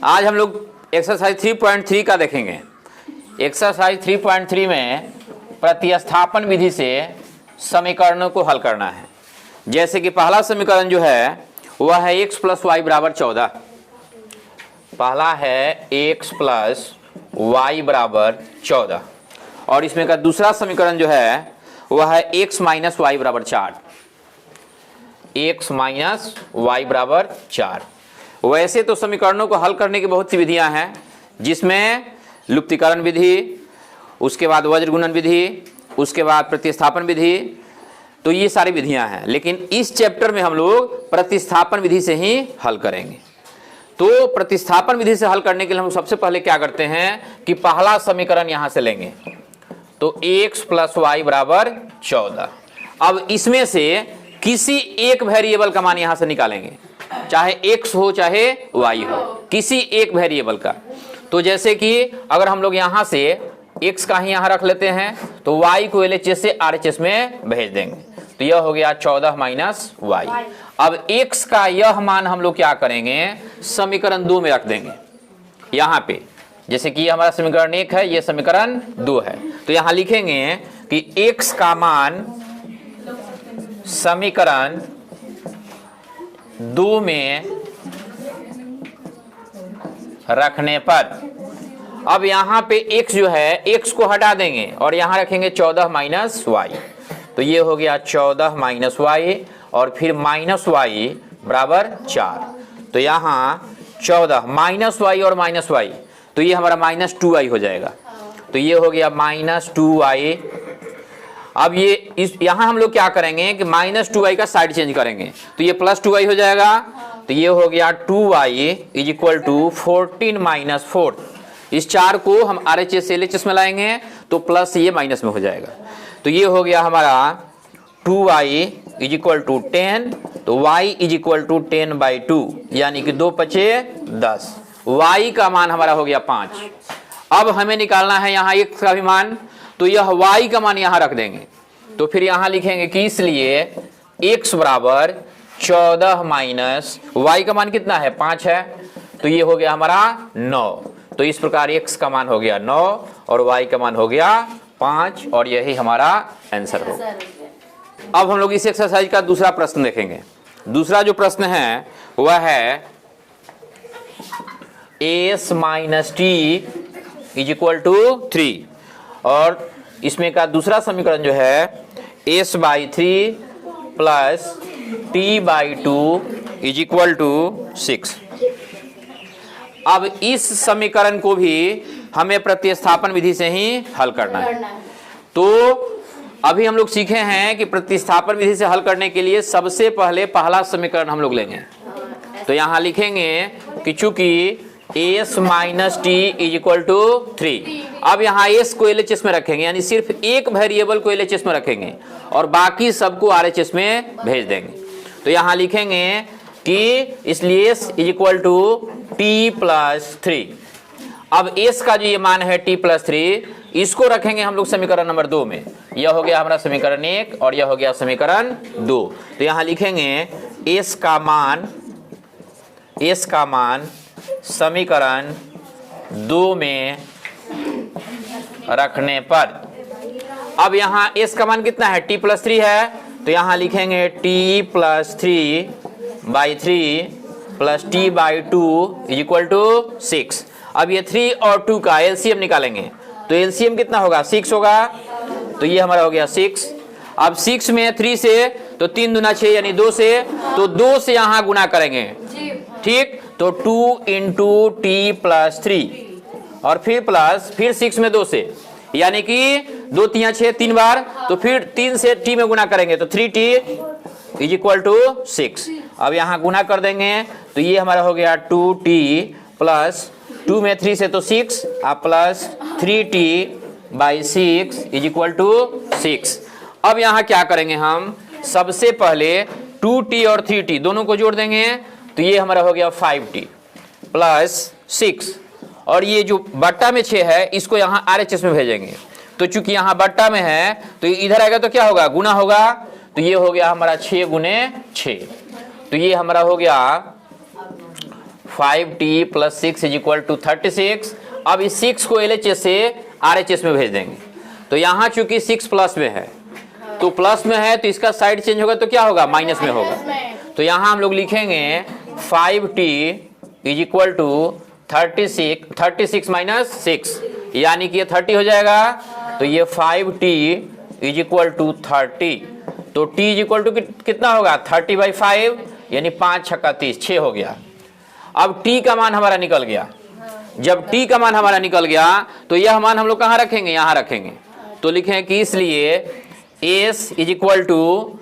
आज हम लोग एक्सरसाइज 3.3 का देखेंगे। एक्सरसाइज 3.3 में प्रतिस्थापन विधि से समीकरणों को हल करना है। जैसे कि पहला समीकरण जो है वह है x + y = 14। पहला है x + y = 14 और इसमें का दूसरा समीकरण जो है वह है x - y = 4। x - y = 4। वैसे तो समीकरणों को हल करने की बहुत सी विधियां हैं, जिसमें लुप्तीकरण विधि, उसके बाद वज्रगुणन विधि, उसके बाद प्रतिस्थापन विधि, तो ये सारी विधियां हैं। लेकिन इस चैप्टर में हम लोग प्रतिस्थापन विधि से ही हल करेंगे। तो प्रतिस्थापन विधि से हल करने के लिए हम सबसे पहले क्या करते हैं कि पहला समीकरण यहां से लेंगे, तो x + y = 14। अब इसमें से किसी एक वेरिएबल का मान यहां से निकालेंगे, चाहे x हो चाहे y हो, किसी एक वेरिएबल का। तो जैसे कि अगर हम लोग यहां से x का ही यहां रख लेते हैं तो y को LHS से RHS में भेज देंगे, तो यह हो गया 14 - y। अब x का यह मान हम लोग क्या करेंगे, समीकरण 2 में रख देंगे यहां पे। जैसे कि हमारा समीकरण 1 है, यह समीकरण 2 है, तो यहां लिखेंगे कि x का मान समीकरण 2 में रखने पर, अब यहां पे x जो है x को हटा देंगे और यहां रखेंगे 14 - y, तो ये हो गया 14 - y और फिर -y = 4। तो यहां 14 -y और -y, तो ये हमारा -2y हो जाएगा, तो ये हो गया -2y। अब ये इस यहां हम लोग क्या करेंगे कि -2y का साइड चेंज करेंगे, तो ये +2y हो जाएगा, तो ये हो गया 2y = 14 - 4। इस 4 को हम RHS से LHS में लाएंगे तो प्लस ये माइनस में हो जाएगा, तो ये हो गया हमारा 2y = 10, तो y = 10/2, यानी कि 2 × 5 = 10। y का मान हमारा हो गया 5। अब हमें निकालना है यहाँ x का भी मान, तो यह y का मान यहाँ रख देंगे, तो फिर यहाँ लिखेंगे कि इसलिए x = 14 - y का मान कितना है, 5 है, तो ये हो गया हमारा 9। तो इस प्रकार x का मान हो गया 9 और y का मान हो गया 5 और यही हमारा आंसर होगा। अब हम लोग इस एक्सरसाइज का दूसरा प्रश्न देखेंगे। दूसरा जो प्रश्न है वह है s - t = 3 और इसमें का दूसरा समीकरण जो है s/3 + t/2 = 6। अब इस समीकरण को भी हमें प्रतिस्थापन विधि से ही हल करना है। तो अभी हम लोग सीखे हैं कि प्रतिस्थापन विधि से हल करने के लिए सबसे पहले पहला समीकरण हम लोग लेंगे, तो यहां लिखेंगे कि चूंकि s - t = 3, अब यहाँ s को LHS में रखेंगे, यानी सिर्फ एक वेरिएबल को LHS में रखेंगे और बाकी सबको RHS में भेज देंगे। तो यहाँ लिखेंगे कि इसलिए s = t + 3। अब s का जो ये मान है t + 3, इसको रखेंगे हम लोग समीकरण नंबर 2 में। यह हो गया हमारा समीकरण 1 और यह हो गया समीकरण 2। तो यहाँ लिखेंगे s का मान समीकरण 2 में रखने पर, अब यहाँ s का मान कितना है, t + 3 है, तो यहाँ लिखेंगे t + 3/3 + t/2 = 6। अब ये 3 और 2 का LCM निकालेंगे, तो LCM कितना होगा, 6 होगा, तो ये हमारा हो गया 6। अब 6 में 3 से, तो 3 दूना 6 यानी 2 से, तो 2 से यहाँ गुना करेंगे, ठीक, तो 2 × t + 3 और फिर 6 में 2 से, यानी कि 2 × 3 = 6, 3 बार, तो फिर 3 से t में गुना करेंगे, तो 3t = 6। अब यहाँ गुना कर देंगे, तो ये हमारा हो गया 2t + 2 में 3 से तो 6 प्लस 3t/6 = 6। अब यहाँ क्या करेंगे, हम सबसे पहले 2t और 3t दोनों को जोड़ देंगे, तो ये हमारा हो गया 5t + 6 और ये जो बट्टा में 6 है इसको यहाँ RHS में भेजेंगे, तो चूंकि यहाँ बट्टा में है तो इधर आएगा तो क्या होगा, गुना होगा, तो ये हो गया हमारा 6 × 6, तो ये हमारा हो गया 5t plus 6 is equal to 36। अब इस 6 को LHS से RHS में भेज देंगे। तो यहाँ चूंकि 6 प्लस में है तो प्लस में है, तो इसका साइड चेंज होगा तो क्या होगा, माइनस में होगा। तो यहाँ हम लोग लिखेंगे 5t is equal to 36 minus 6, यानी कि ये 30 हो जाएगा। तो ये 5t इज इक्वल टू 30, तो t इज इक्वल टू कितना होगा, 30/5, यानी 5 छक्का 30, 6 हो गया। अब t का मान हमारा निकल गया। जब t का मान हमारा निकल गया तो यह मान हम लोग कहाँ रखेंगे, यहाँ रखेंगे। तो लिखें कि इसलिए s is equal to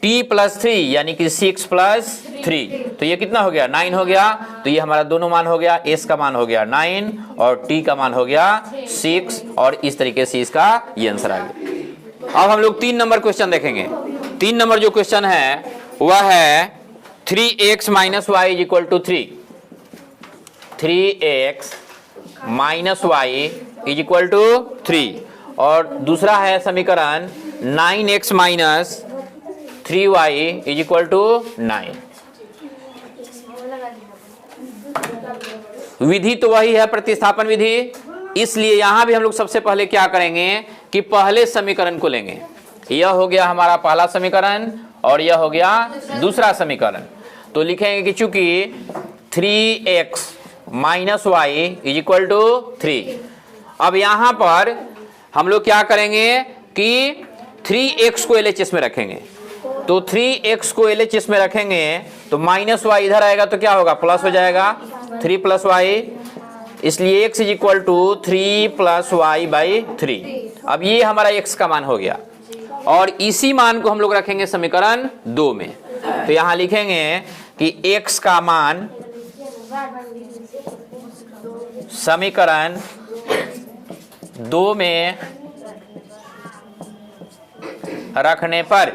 t plus 3, यानी कि 6 प्लस 3, तो ये कितना हो गया, 9 हो गया। तो ये हमारा दोनों मान हो गया, s का मान हो गया 9 और t का मान हो गया 6, और इस तरीके से इसका ये आंसर आ गया। अब हम लोग 3 नंबर क्वेश्चन देखेंगे। 3 नंबर जो क्वेश्चन है वह है 3x minus Y is equal to 3, 3x minus Y is equal to 3, और दूसरा है समीकरण 9x minus 3y is equal to 9। विधि तो वही है, प्रतिस्थापन विधि, इसलिए यहां भी हम लोग सबसे पहले क्या करेंगे कि पहले समीकरण को लेंगे। यह हो गया हमारा पहला समीकरण और यह हो गया दूसरा समीकरण। तो लिखेंगे कि चूंकि 3x minus Y is equal to 3, अब यहां पर हम लोग क्या करेंगे कि 3x को LHS में रखेंगे। तो 3x को LHS में रखेंगे तो माइनस वाई इधर आएगा तो क्या होगा, प्लस हो जाएगा, 3 प्लस वाई, इसलिए x is equal to 3 plus Y by 3। अब ये हमारा x का मान हो गया, और इसी मान को हम लोग रखेंगे समीकरण 2 में। तो यहां लिखेंगे कि x का मान समीकरण 2 में रखने पर,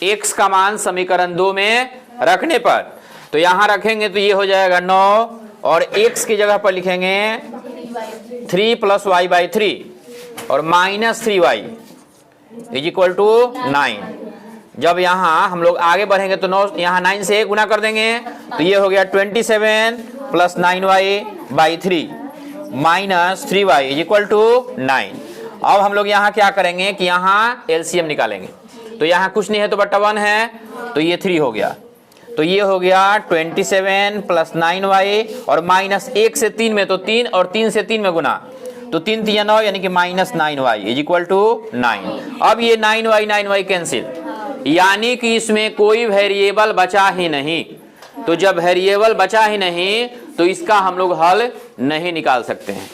x का मान समीकरण 2 में रखने पर, तो यहां रखेंगे तो ये हो जाएगा 9, और x की जगह पर लिखेंगे 3 प्लस वाई बाई 3 और minus 3y is equal to 9। जब यहां हम लोग आगे बढ़ेंगे तो 9 यहां 9 से गुना कर देंगे तो ये हो गया 27 plus 9y by 3 minus 3y is equal to 9। अब हम लोग यहाँ क्या करेंगे कि यहाँ LCM निकालेंगे। तो यहाँ कुछ नहीं है तो बट्टा 1 है, तो ये 3 हो गया। तो ये हो गया 27 प्लस 9y और माइनस 1 से 3 में, तो 3 और 3 से 3 में गुना, तो 3 3 9, यानी कि minus 9y is equal to 9। अब ये 9y कैंसिल, यानी कि इसमें कोई वेरिएबल बचा ही नहीं। तो जब वेरिएबल बचा ही नहीं तो इसका हम लोग हल नहीं निकाल सकते हैं।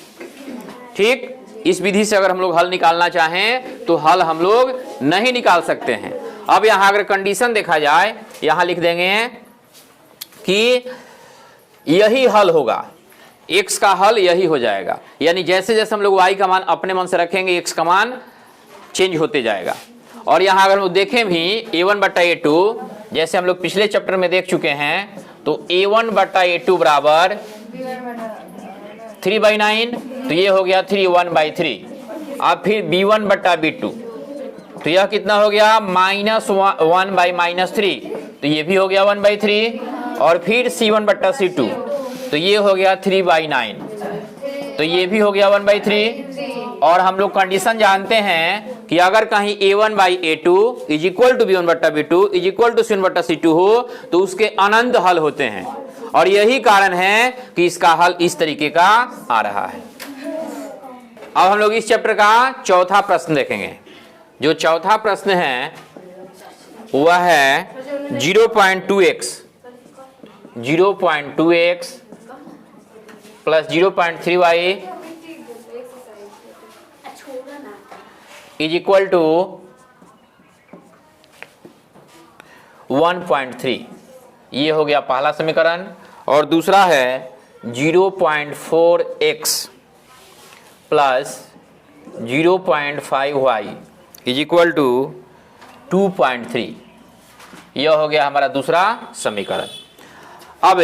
ठीक, इस विधि से अगर हम लोग हल निकालना चाहें तो हल हम लोग नहीं निकाल सकते हैं। अब यहां अगर कंडीशन देखा जाए, यहां लिख देंगे कि यही हल होगा, x का हल यही हो जाएगा। यानी जैसे जैसे हम लोग y का मान अपने मन से रखेंगे x का मान चेंज होते जाएगा। और यहां अगर हम लोग देखें भी a1 बट्टा a2, जैसे हम लोग पिछले चैप्टर में देख चुके हैं, तो a1 बट्टा a2 बराबर 3/9, तो ये हो गया 3 1/3। अब फिर b1 बट्टा b2, तो यह कितना हो गया, -1 बाई -3, तो ये भी हो गया 1/3। और फिर c1 बट्टा c2, तो ये हो गया 3/9, तो ये भी हो गया 1/3। और हम लोग कंडीशन जानते हैं कि अगर कहीं a1 by a2 is equal to b1 बट्टा b2 is equal to c1 बट्टा c2 हो तो उसके अनंत हल होते हैं, और यही कारण है कि इसका हल इस तरीके का आ रहा है। अब हम लोग इस चैप्टर का चौथा प्रश्न देखेंगे। जो चौथा प्रश्न है वह है 0.2x plus 0.3y is equal to 1.3। ये हो गया पहला समीकरण। और दूसरा है 0.4x plus 0.5y is equal to 2.3। यह हो गया हमारा दूसरा समीकरण। अब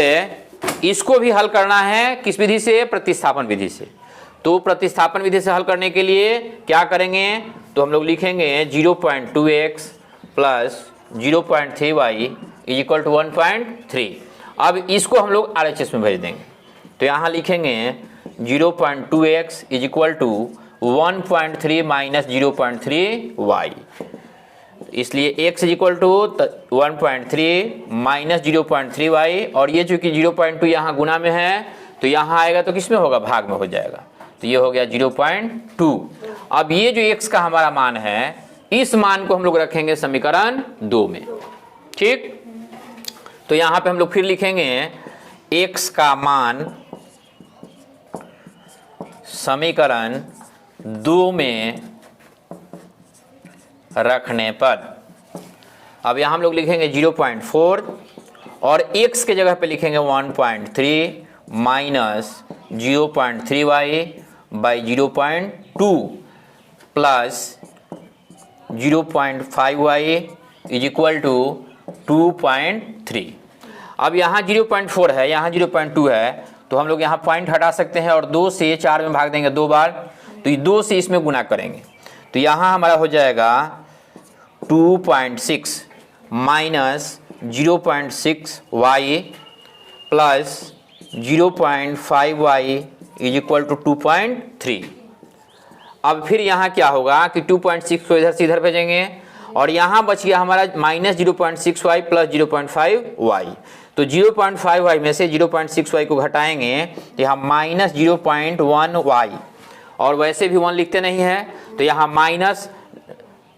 इसको भी हल करना है किस विधि से, प्रतिस्थापन विधि से। तो प्रतिस्थापन विधि से हल करने के लिए क्या करेंगे, तो हम लोग लिखेंगे 0.2x plus 0.3y is equal to 1.3। अब इसको हम लोग RHS में भेज देंगे। तो यहाँ लिखेंगे 0.2x is equal to 1.3 minus 0.3y। इसलिए x is equal to 1.3 minus 0.3y, और ये चूंकि 0.2 यहाँ गुना में है तो यहाँ आएगा तो किस में होगा, भाग में हो जाएगा। तो ये हो गया 0.2। अब ये जो x का हमारा मान है, इस मान को हम लोग रखेंगे समीकरण 2 में। ठीक, तो यहाँ पे हम लोग फिर लिखेंगे x का मान समीकरण 2 में रखने पर, अब यहाँ हम लोग लिखेंगे 0.4 और x के जगह पे लिखेंगे 1.3 minus 0.3y by 0.2 plus 0.5y is equal to 2.3। अब यहाँ 0.4 है, यहाँ 0.2 है, तो हम लोग यहाँ पॉइंट हटा सकते हैं और 2 से 4 में भाग देंगे 2 बार, तो ये 2 से इसमें गुना करेंगे। तो यहाँ हमारा हो जाएगा 2.6 minus 0.6y plus 0.5y is equal to 2.3। अब फिर यहाँ क्या होगा कि 2.6 को इधर से इधर भेजेंगे और यहाँ बच गया हमारा माइनस 0.6y प्लस 0.5y। तो 0.5y में से 0.6y को घटाएंगे तो यहाँ माइनस 0.1y, और वैसे भी 1 लिखते नहीं है तो यहाँ माइनस,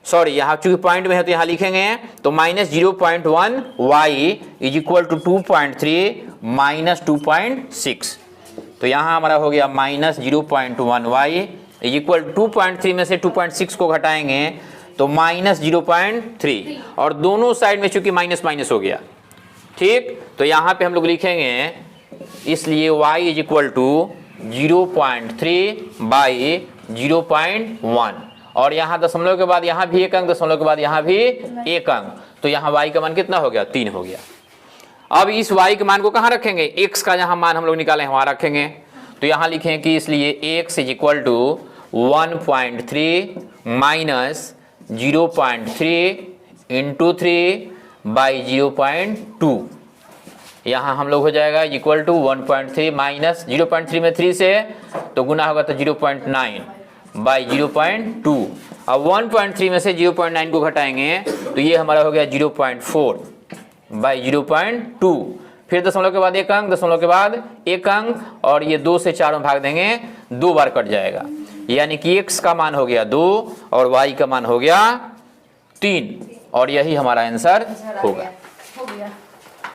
सॉरी यहाँ चूंकि पॉइंट में है तो यहाँ लिखेंगे तो minus 0.1y is equal to 2.3 minus 2.6। तो यहाँ हमारा हो गया माइनस 0.1y इज इक्वल 2.3 में से 2.6 को घटाएंगे तो माइनस 0.3, और दोनों साइड में चूंकि माइनस माइनस हो गया। ठीक, तो यहाँ पे हम लोग लिखेंगे इसलिए y is equal to 0.3 by 0.1, और यहाँ दशमलव के बाद यहाँ भी 1 अंक, दशमलव के बाद यहाँ भी 1 अंक, तो यहाँ y का मान कितना हो गया, 3 हो गया। अब इस y के मान को कहाँ रखेंगे, x का जहाँ मान हम लोग निकाले हैं वहाँ रखेंगे। तो यहाँ लिखें कि इसलिए x is equal to 1.3 minus 0.3 into 3 by 0.2, यहाँ हम लोग हो जाएगा इक्वल टू 1.3 माइनस 0.3 में 3 से तो गुना होगा तो 0.9 बाई 0.2। अब 1.3 में से 0.9 को घटाएंगे तो ये हमारा हो गया 0.4 बाई 0.2, फिर दशमलव के बाद 1 अंक, दशमलव के बाद 1 अंक, और ये 2 से 4 में भाग देंगे 2 बार कट जाएगा, यानी कि x का मान हो गया 2 और y का मान हो गया 3, और यही हमारा आंसर होगा।